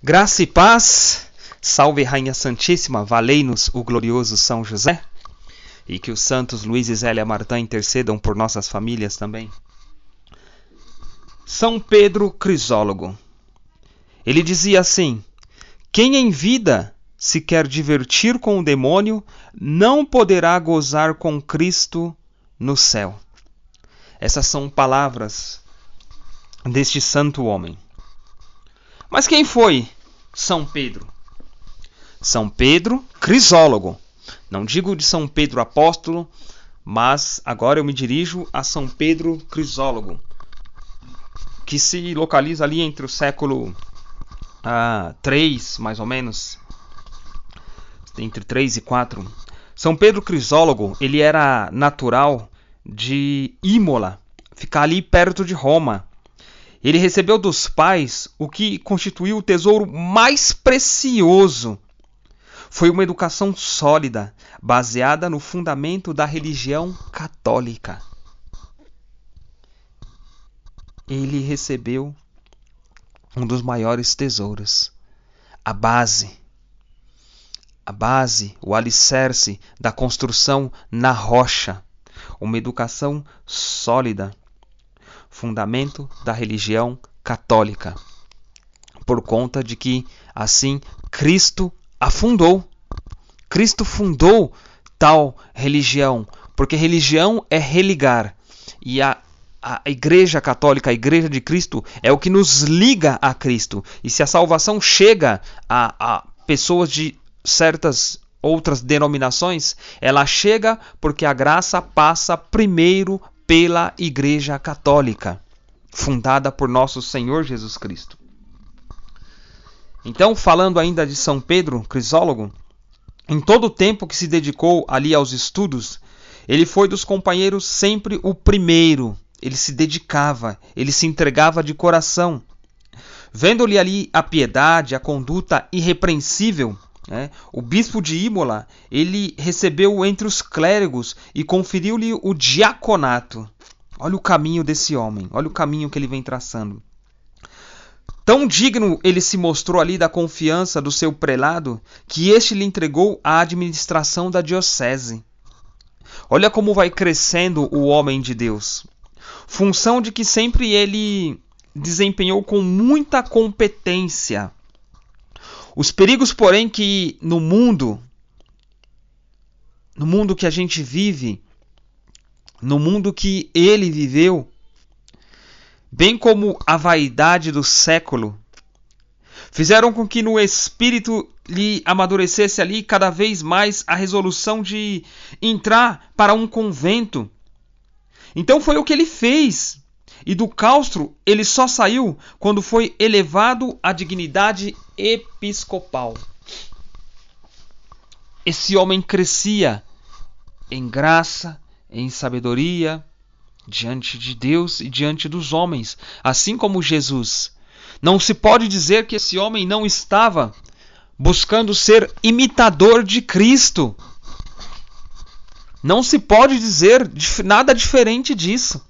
Graça e paz, salve Rainha Santíssima, valei-nos o glorioso São José, e que os santos Luís e Zélia Martã intercedam por nossas famílias também. São Pedro Crisólogo, ele dizia assim: quem em vida se quer divertir com o demônio, não poderá gozar com Cristo no céu. Essas são palavras deste santo homem. Mas quem foi São Pedro? São Pedro Crisólogo. Não digo de São Pedro Apóstolo, mas agora eu me dirijo a São Pedro Crisólogo, que se localiza ali entre o século 3, mais ou menos, entre 3 e 4. São Pedro Crisólogo, ele era natural de Imola, ficar ali perto de Roma. Ele recebeu dos pais o que constituiu o tesouro mais precioso. Foi uma educação sólida, baseada no fundamento da religião católica. Ele recebeu um dos maiores tesouros, a base, o alicerce da construção na rocha, uma educação sólida, fundamento da religião católica, por conta de que assim Cristo afundou. Cristo fundou tal religião, porque religião é religar, e a Igreja Católica, a Igreja de Cristo, é o que nos liga a Cristo. E se a salvação chega a pessoas de certas outras denominações, ela chega porque a graça passa primeiro pela Igreja Católica, fundada por nosso Senhor Jesus Cristo. Então, falando ainda de São Pedro Crisólogo, em todo o tempo que se dedicou ali aos estudos, ele foi dos companheiros sempre o primeiro. Ele se dedicava, ele se entregava de coração. Vendo-lhe ali a piedade, a conduta irrepreensível, o bispo de Imola, ele recebeu entre os clérigos e conferiu-lhe o diaconato. Olha o caminho desse homem, olha o caminho que ele vem traçando. Tão digno ele se mostrou ali da confiança do seu prelado, que este lhe entregou a administração da diocese. Olha como vai crescendo o homem de Deus. Função de que sempre ele desempenhou com muita competência. Os perigos, porém, que no mundo que a gente vive, no mundo que ele viveu, bem como a vaidade do século, fizeram com que no espírito lhe amadurecesse ali cada vez mais a resolução de entrar para um convento. Então foi o que ele fez. E do claustro ele só saiu quando foi elevado à dignidade episcopal. Esse homem crescia em graça, em sabedoria, diante de Deus e diante dos homens, assim como Jesus. Não se pode dizer que esse homem não estava buscando ser imitador de Cristo. Não se pode dizer nada diferente disso.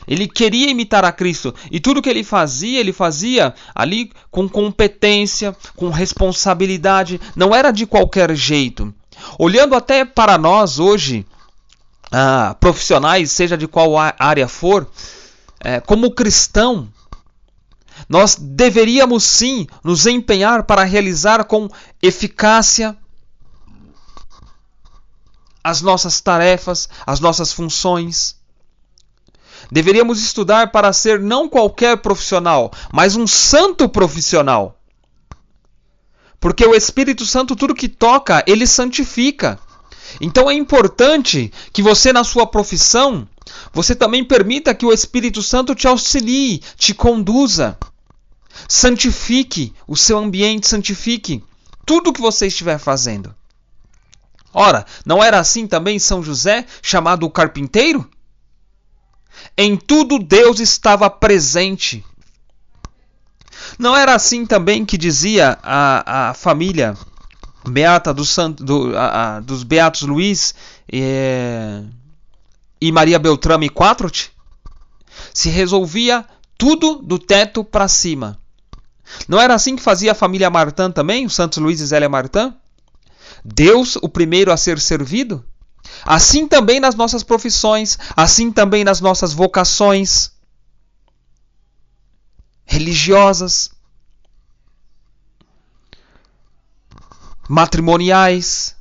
Ele queria imitar a Cristo. E tudo que ele fazia ali com competência, com responsabilidade. Não era de qualquer jeito. Olhando até para nós hoje, profissionais, seja de qual área for, como cristão, nós deveríamos sim nos empenhar para realizar com eficácia as nossas tarefas, as nossas funções. Deveríamos estudar para ser não qualquer profissional, mas um santo profissional. Porque o Espírito Santo, tudo que toca, ele santifica. Então é importante que você, na sua profissão, você também permita que o Espírito Santo te auxilie, te conduza. Santifique o seu ambiente, santifique tudo que você estiver fazendo. Ora, não era assim também São José, chamado o carpinteiro? Em tudo Deus estava presente. Não era assim também que dizia a família beata dos Beatos Luís e Maria Beltrame Quattroti? Se resolvia tudo do teto para cima. Não era assim que fazia a família Martin também, os Santos Luís e Zélia Martin? Deus o primeiro a ser servido? Assim também nas nossas profissões, assim também nas nossas vocações religiosas, matrimoniais,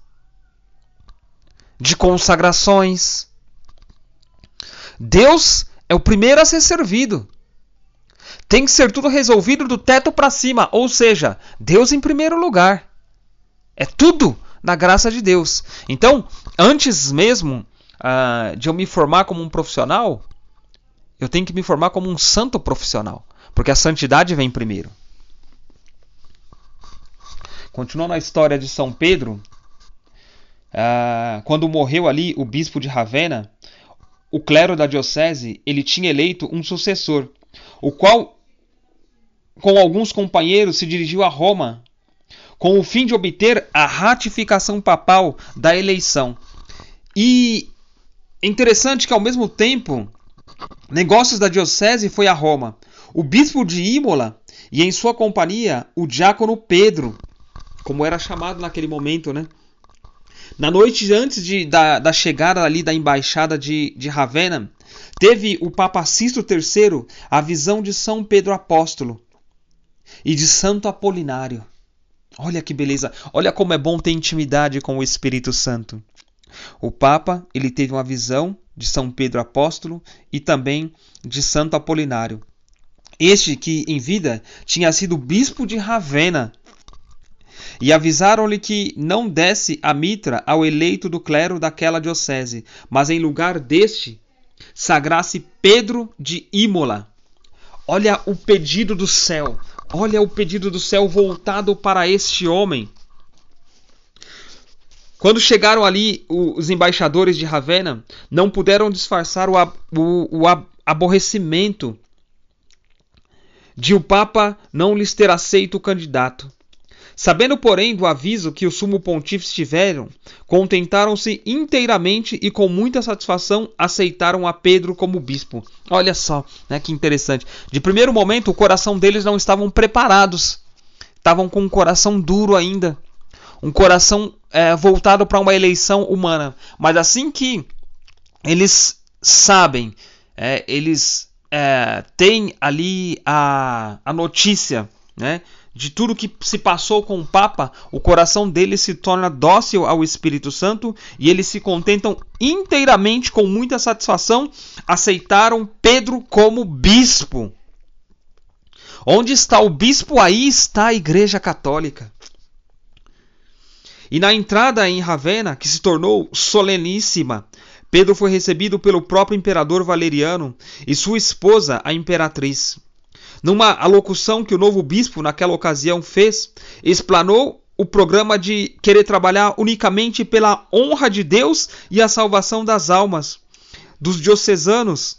de consagrações. Deus é o primeiro a ser servido. Tem que ser tudo resolvido do teto para cima, ou seja, Deus em primeiro lugar. É tudo na graça de Deus. Então, antes mesmo de eu me formar como um profissional, eu tenho que me formar como um santo profissional, porque a santidade vem primeiro. Continuando a história de São Pedro, quando morreu ali o bispo de Ravenna, o clero da diocese ele tinha eleito um sucessor, o qual, com alguns companheiros, se dirigiu a Roma, com o fim de obter a ratificação papal da eleição. E é interessante que, ao mesmo tempo, negócios da diocese foi a Roma. O bispo de Imola e, em sua companhia, o diácono Pedro, como era chamado naquele momento, né? Na noite antes da chegada ali da embaixada de Ravenna, teve o Papa Sisto III a visão de São Pedro Apóstolo e de Santo Apolinário. Olha que beleza, olha como é bom ter intimidade com o Espírito Santo. O Papa ele teve uma visão de São Pedro Apóstolo e também de Santo Apolinário. Este que em vida tinha sido bispo de Ravenna. E avisaram-lhe que não desse a mitra ao eleito do clero daquela diocese, mas em lugar deste sagrasse Pedro de Imola. Olha o pedido do céu. Olha o pedido do céu voltado para este homem. Quando chegaram ali os embaixadores de Ravenna, não puderam disfarçar o aborrecimento de o Papa não lhes ter aceito o candidato. Sabendo, porém, do aviso que o sumo pontífice tiveram, contentaram-se inteiramente e com muita satisfação aceitaram a Pedro como bispo. Olha só, né, que interessante. De primeiro momento, o coração deles não estavam preparados. Estavam com um coração duro ainda. Um coração voltado para uma eleição humana. Mas assim que eles sabem, eles têm ali a notícia, né, de tudo que se passou com o Papa, o coração deles se torna dócil ao Espírito Santo e eles se contentam inteiramente, com muita satisfação, aceitaram Pedro como bispo. Onde está o bispo, aí está a Igreja Católica. E na entrada em Ravenna, que se tornou soleníssima, Pedro foi recebido pelo próprio imperador Valeriano e sua esposa, a imperatriz. Numa alocução que o novo bispo naquela ocasião fez, explanou o programa de querer trabalhar unicamente pela honra de Deus e a salvação das almas dos diocesanos,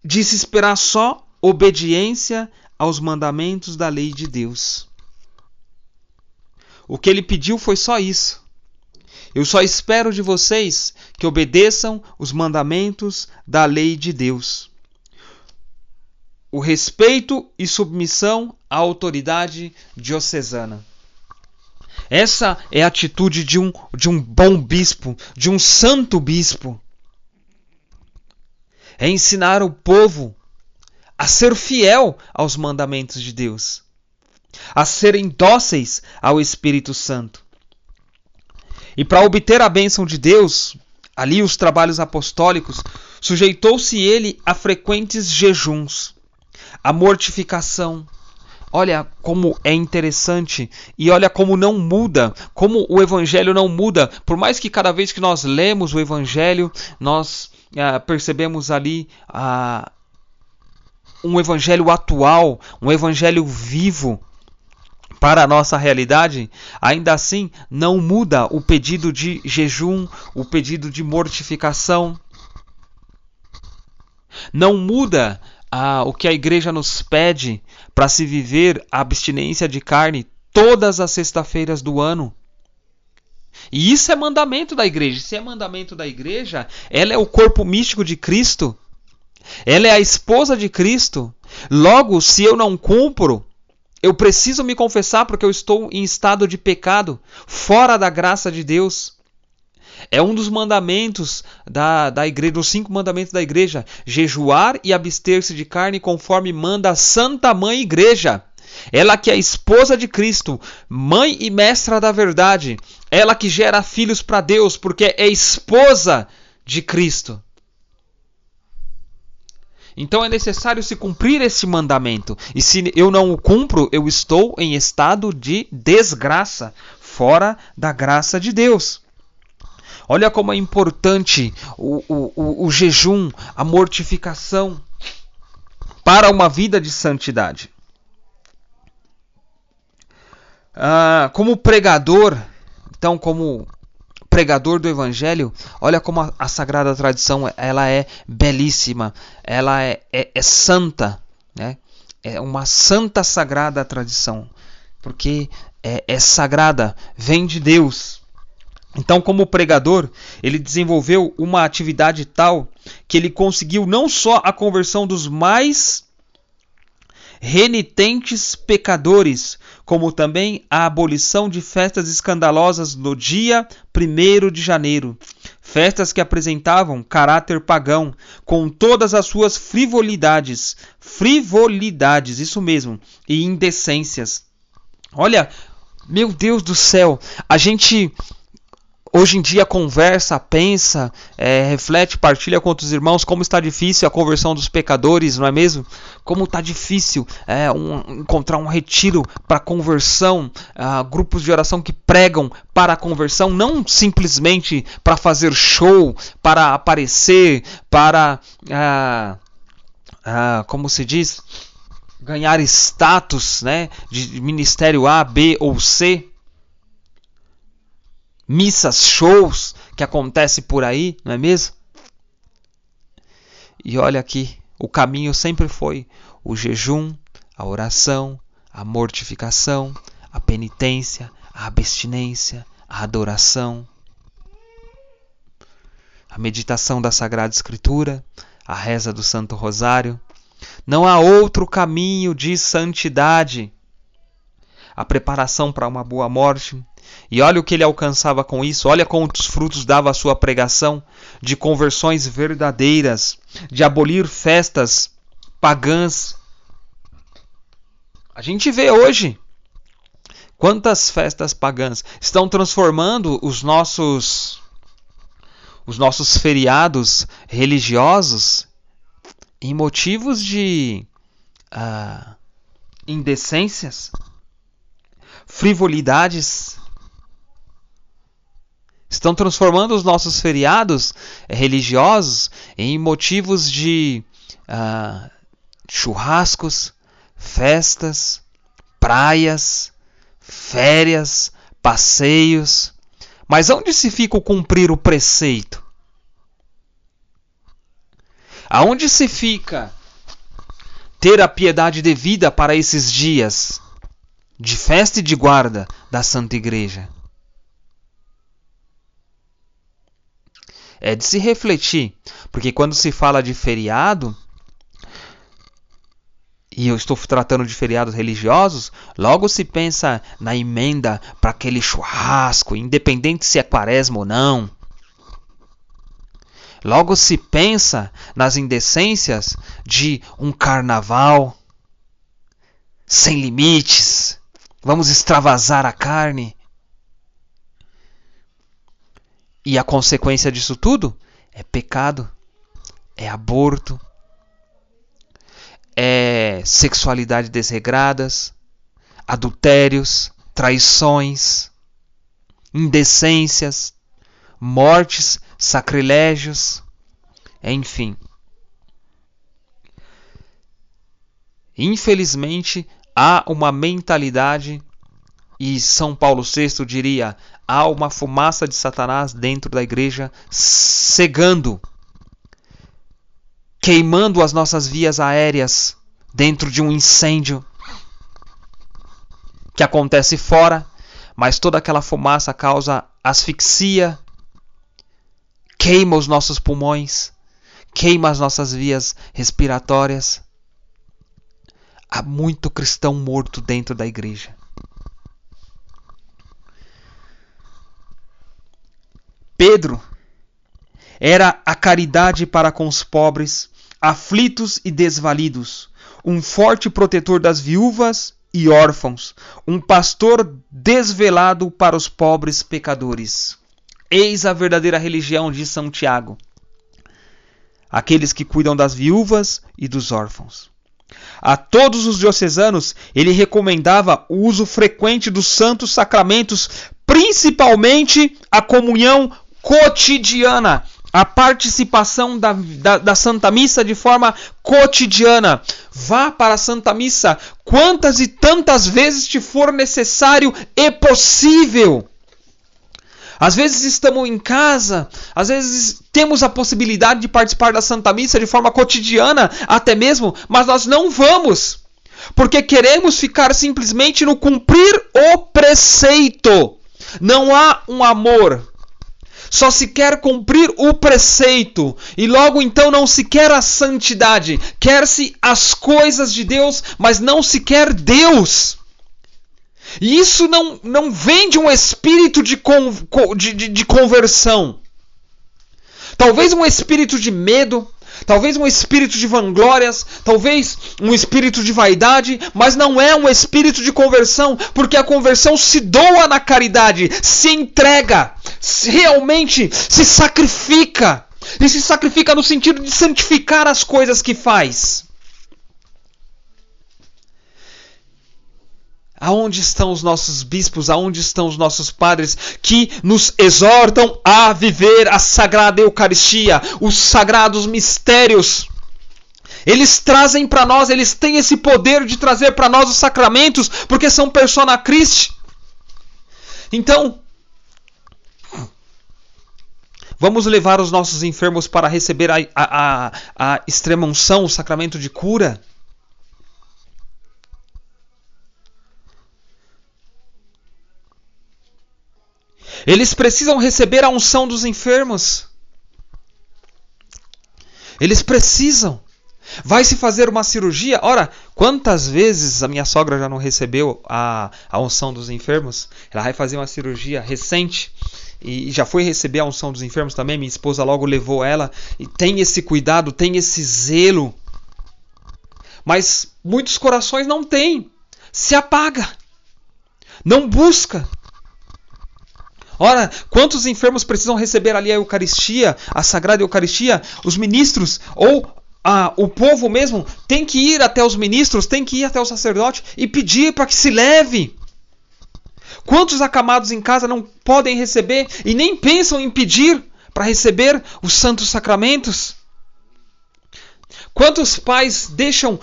de se esperar só obediência aos mandamentos da lei de Deus. O que ele pediu foi só isso. Eu só espero de vocês que obedeçam os mandamentos da lei de Deus. O respeito e submissão à autoridade diocesana. Essa é a atitude de um bom bispo, de um santo bispo. É ensinar o povo a ser fiel aos mandamentos de Deus, a serem dóceis ao Espírito Santo. E para obter a bênção de Deus, ali os trabalhos apostólicos, sujeitou-se ele a frequentes jejuns, a mortificação. Olha como é interessante e olha como não muda, como o Evangelho não muda. Por mais que cada vez que nós lemos o Evangelho, nós percebemos ali um Evangelho atual, um Evangelho vivo para a nossa realidade, ainda assim não muda o pedido de jejum, o pedido de mortificação. Não muda o que a igreja nos pede para se viver a abstinência de carne todas as sextas-feiras do ano. E isso é mandamento da igreja. Se é mandamento da igreja, ela é o corpo místico de Cristo. Ela é a esposa de Cristo. Logo, se eu não cumpro, eu preciso me confessar porque eu estou em estado de pecado, fora da graça de Deus. É um dos mandamentos da igreja, dos 5 mandamentos da igreja, jejuar e abster-se de carne conforme manda a Santa Mãe Igreja. Ela que é esposa de Cristo, mãe e mestra da verdade, ela que gera filhos para Deus, porque é esposa de Cristo. Então é necessário se cumprir esse mandamento. E se eu não o cumpro, eu estou em estado de desgraça, fora da graça de Deus. Olha como é importante o jejum, a mortificação para uma vida de santidade. Como pregador, então como pregador do Evangelho, olha como a Sagrada Tradição ela é belíssima, ela é santa, né? É uma santa Sagrada Tradição, porque é sagrada, vem de Deus. Então, como pregador, ele desenvolveu uma atividade tal que ele conseguiu não só a conversão dos mais renitentes pecadores, como também a abolição de festas escandalosas no dia 1º de janeiro. Festas que apresentavam caráter pagão, com todas as suas frivolidades, isso mesmo, e indecências. Olha, meu Deus do céu, a gente hoje em dia conversa, pensa, reflete, partilha com outros irmãos como está difícil a conversão dos pecadores, não é mesmo? Como está difícil encontrar um retiro para conversão, grupos de oração que pregam para a conversão, não simplesmente para fazer show, para aparecer, para, como se diz, ganhar status, né, de ministério A, B ou C. Missas, shows que acontecem por aí, não é mesmo? E olha aqui, o caminho sempre foi o jejum, a oração, a mortificação, a penitência, a abstinência, a adoração, a meditação da Sagrada Escritura, a reza do Santo Rosário. Não há outro caminho de santidade. A preparação para uma boa morte. E olha o que ele alcançava com isso, olha quantos frutos dava a sua pregação de conversões verdadeiras, de abolir festas pagãs. A gente vê hoje quantas festas pagãs estão transformando os nossos feriados religiosos em motivos de indecências, frivolidades. Estão transformando os nossos feriados religiosos em motivos de churrascos, festas, praias, férias, passeios. Mas onde se fica o cumprir o preceito? Aonde se fica ter a piedade devida para esses dias de festa e de guarda da Santa Igreja? É de se refletir, porque quando se fala de feriado, e eu estou tratando de feriados religiosos, logo se pensa na emenda para aquele churrasco, independente se é quaresma ou não. Logo se pensa nas indecências de um carnaval sem limites. Vamos extravasar a carne. E a consequência disso tudo é pecado, é aborto, é sexualidade desregradas, adultérios, traições, indecências, mortes, sacrilégios, enfim. Infelizmente, há uma mentalidade, e São Paulo VI diria, há uma fumaça de Satanás dentro da igreja, cegando, queimando as nossas vias aéreas dentro de um incêndio que acontece fora, mas toda aquela fumaça causa asfixia, queima os nossos pulmões, queima as nossas vias respiratórias. há muito cristão morto dentro da igreja. Pedro era a caridade para com os pobres, aflitos e desvalidos, um forte protetor das viúvas e órfãos, um pastor desvelado para os pobres pecadores. Eis a verdadeira religião de São Tiago. Aqueles que cuidam das viúvas e dos órfãos. A todos os diocesanos, ele recomendava o uso frequente dos santos sacramentos, principalmente a comunhão cotidiana, a participação da Santa Missa de forma cotidiana. Vá para a Santa Missa quantas e tantas vezes te for necessário e possível. Às vezes estamos em casa, às vezes temos a possibilidade de participar da Santa Missa de forma cotidiana, até mesmo, mas nós não vamos, porque queremos ficar simplesmente no cumprir o preceito. Não há um amor. Só se quer cumprir o preceito, e logo então não se quer a santidade. Quer-se as coisas de Deus, mas não se quer Deus. E isso não vem de um espírito de conversão. Talvez um espírito de medo, talvez um espírito de vanglórias, talvez um espírito de vaidade, mas não é um espírito de conversão, porque a conversão se doa na caridade, se entrega, realmente se sacrifica, e se sacrifica no sentido de santificar as coisas que faz. Aonde estão os nossos bispos, aonde estão os nossos padres que nos exortam a viver a Sagrada Eucaristia, os sagrados mistérios? Eles trazem para nós, eles têm esse poder de trazer para nós os sacramentos, porque são persona Christi. Então, vamos levar os nossos enfermos para receber a extrema-unção, o sacramento de cura. Eles precisam receber a unção dos enfermos. Eles precisam. Vai se fazer uma cirurgia? Ora, quantas vezes a minha sogra já não recebeu a unção dos enfermos? Ela vai fazer uma cirurgia recente e já foi receber a unção dos enfermos também. Minha esposa logo levou ela. E tem esse cuidado, tem esse zelo. Mas muitos corações não têm. Se apaga. Não busca. Ora, quantos enfermos precisam receber ali a Eucaristia, a Sagrada Eucaristia? Os ministros ou o povo mesmo tem que ir até os ministros, tem que ir até o sacerdote e pedir para que se leve. Quantos acamados em casa não podem receber e nem pensam em pedir para receber os santos sacramentos? Quantos pais deixam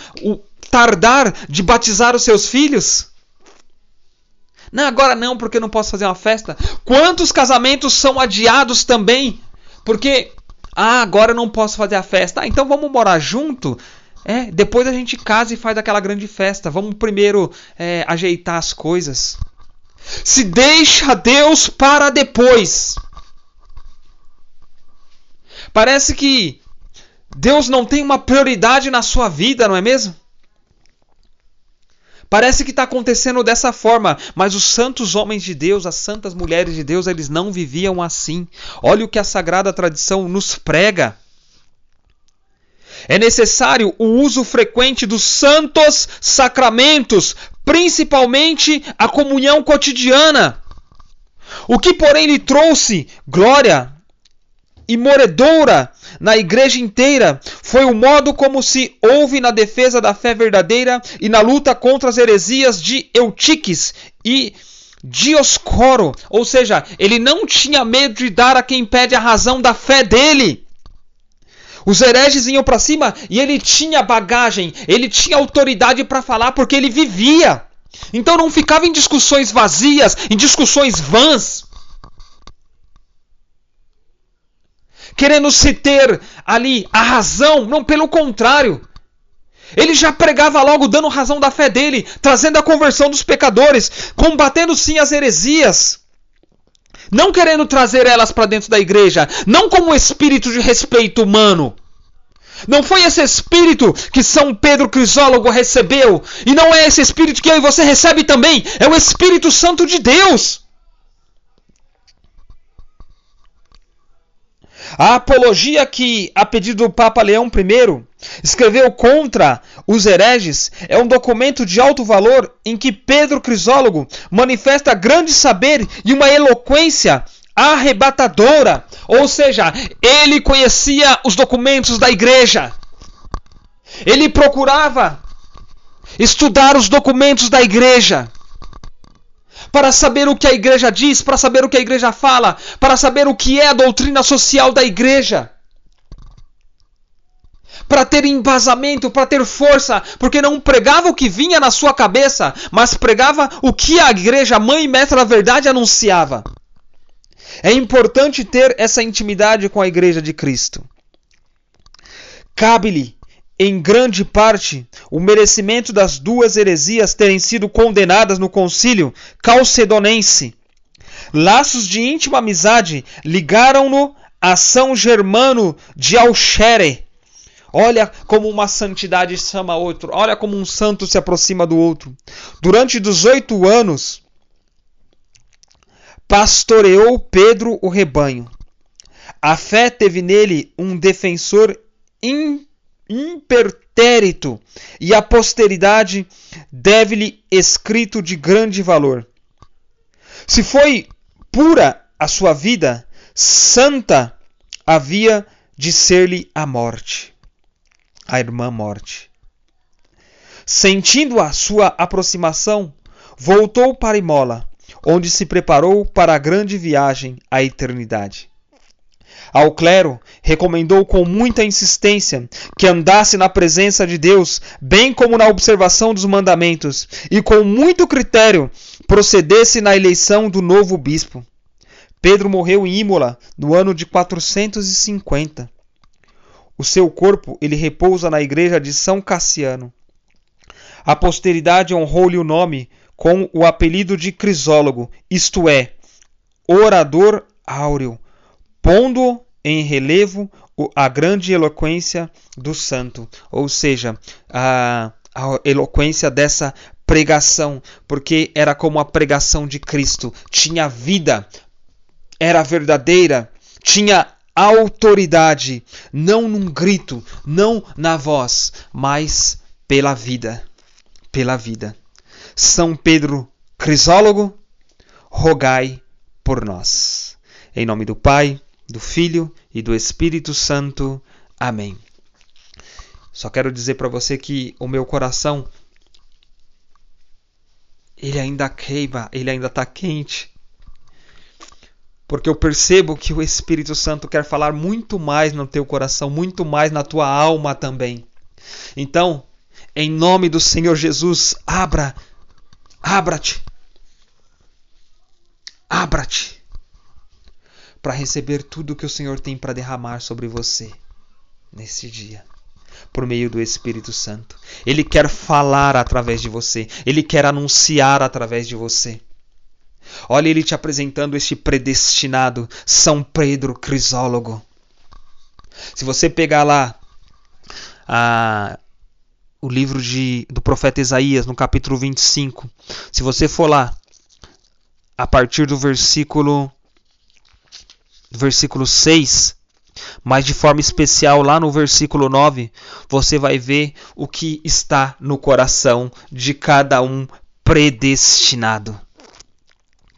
tardar de batizar os seus filhos? Não, agora não, porque eu não posso fazer uma festa. Quantos casamentos são adiados também? Porque, agora eu não posso fazer a festa. Então vamos morar junto? Depois a gente casa e faz aquela grande festa. Vamos primeiro ajeitar as coisas. Se deixa Deus para depois. Parece que Deus não tem uma prioridade na sua vida, não é mesmo? Parece que está acontecendo dessa forma, mas os santos homens de Deus, as santas mulheres de Deus, eles não viviam assim. Olha o que a Sagrada Tradição nos prega. É necessário o uso frequente dos santos sacramentos, principalmente a comunhão cotidiana. O que, porém, lhe trouxe glória e moredoura na igreja inteira foi o modo como se houve na defesa da fé verdadeira e na luta contra as heresias de Eutiques e Dioscoro. Ou seja, ele não tinha medo de dar a quem pede a razão da fé dele. Os hereges iam para cima e ele tinha bagagem, ele tinha autoridade para falar porque ele vivia. Então não ficava em discussões vazias, em discussões vãs, querendo se ter ali a razão. Não, pelo contrário. Ele já pregava logo dando razão da fé dele, trazendo a conversão dos pecadores, combatendo sim as heresias, não querendo trazer elas para dentro da igreja, não como um espírito de respeito humano, Não foi esse Espírito que São Pedro Crisólogo recebeu. E não é esse Espírito que eu e você recebe também. É o Espírito Santo de Deus. A apologia que, a pedido do Papa Leão I, escreveu contra os hereges é um documento de alto valor em que Pedro Crisólogo manifesta grande saber e uma eloquência arrebatadora. Ou seja, ele conhecia os documentos da igreja. Ele procurava estudar os documentos da igreja para saber o que a igreja diz, para saber o que a igreja fala, para saber o que é a doutrina social da igreja. Para ter embasamento, para ter força, porque não pregava o que vinha na sua cabeça, mas pregava o que a igreja, mãe e mestra da verdade, anunciava. É importante ter essa intimidade com a igreja de Cristo. Cabe-lhe, em grande parte, o merecimento das duas heresias terem sido condenadas no concílio calcedonense. Laços de íntima amizade ligaram-no a São Germano de Auxerre. Olha como uma santidade chama outro. Olha como um santo se aproxima do outro. Durante 18 anos, pastoreou Pedro o rebanho. A fé teve nele um defensor impertérrito, e a posteridade deve-lhe escrito de grande valor. Se foi pura a sua vida, santa havia de ser-lhe a morte, a irmã morte. Sentindo a sua aproximação, voltou para Imola, onde se preparou para a grande viagem à eternidade. Ao clero, recomendou com muita insistência que andasse na presença de Deus, bem como na observação dos mandamentos, e com muito critério procedesse na eleição do novo bispo. Pedro morreu em Imola no ano de 450. O seu corpo ele repousa na igreja de São Cassiano. A posteridade honrou-lhe o nome com o apelido de Crisólogo, isto é, orador áureo, pondo em relevo a grande eloquência do santo, ou seja, a eloquência dessa pregação, porque era como a pregação de Cristo, tinha vida, era verdadeira, tinha autoridade, não num grito, não na voz, mas pela vida, pela vida. São Pedro Crisólogo, rogai por nós. Em nome do Pai, do Filho e do Espírito Santo. Amém. Só quero dizer para você que o meu coração, ele ainda queima, ele ainda está quente. Porque eu percebo que o Espírito Santo quer falar muito mais no teu coração, muito mais na tua alma também. Então, em nome do Senhor Jesus, abra-te para receber tudo que o Senhor tem para derramar sobre você nesse dia, por meio do Espírito Santo. Ele quer falar através de você, ele quer anunciar através de você. Olha ele te apresentando este predestinado, São Pedro Crisólogo. Se você pegar lá o livro do profeta Isaías, no capítulo 25, se você for lá, a partir do versículo 6, mas de forma especial lá no versículo 9, você vai ver o que está no coração de cada um predestinado.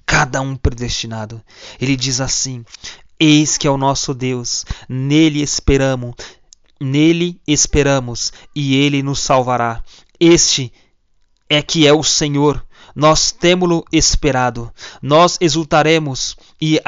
Cada um predestinado. Ele diz assim: eis que é o nosso Deus, nele esperamos e ele nos salvará. Este é que é o Senhor, nós temo-lo esperado. Nós exultaremos e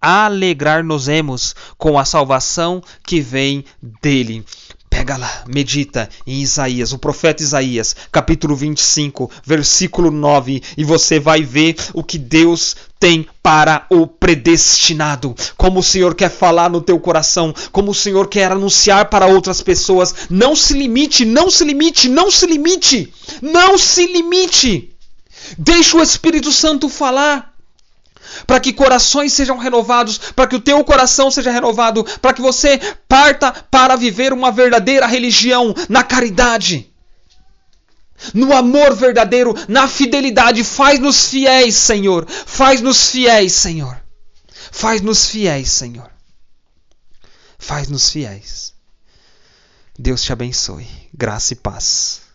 alegrar-nos-emos com a salvação que vem dele. Pega lá, medita em Isaías, o profeta Isaías, capítulo 25, versículo 9, e você vai ver o que Deus tem para o predestinado. Como o Senhor quer falar no teu coração, como o Senhor quer anunciar para outras pessoas. Não se limite, não se limite, não se limite, não se limite. Deixa o Espírito Santo falar. para que corações sejam renovados, para que o teu coração seja renovado, para que você parta para viver uma verdadeira religião na caridade, no amor verdadeiro, na fidelidade. Faz-nos fiéis, Senhor. Faz-nos fiéis, Senhor. Faz-nos fiéis, Senhor. Faz-nos fiéis. Deus te abençoe. Graça e paz.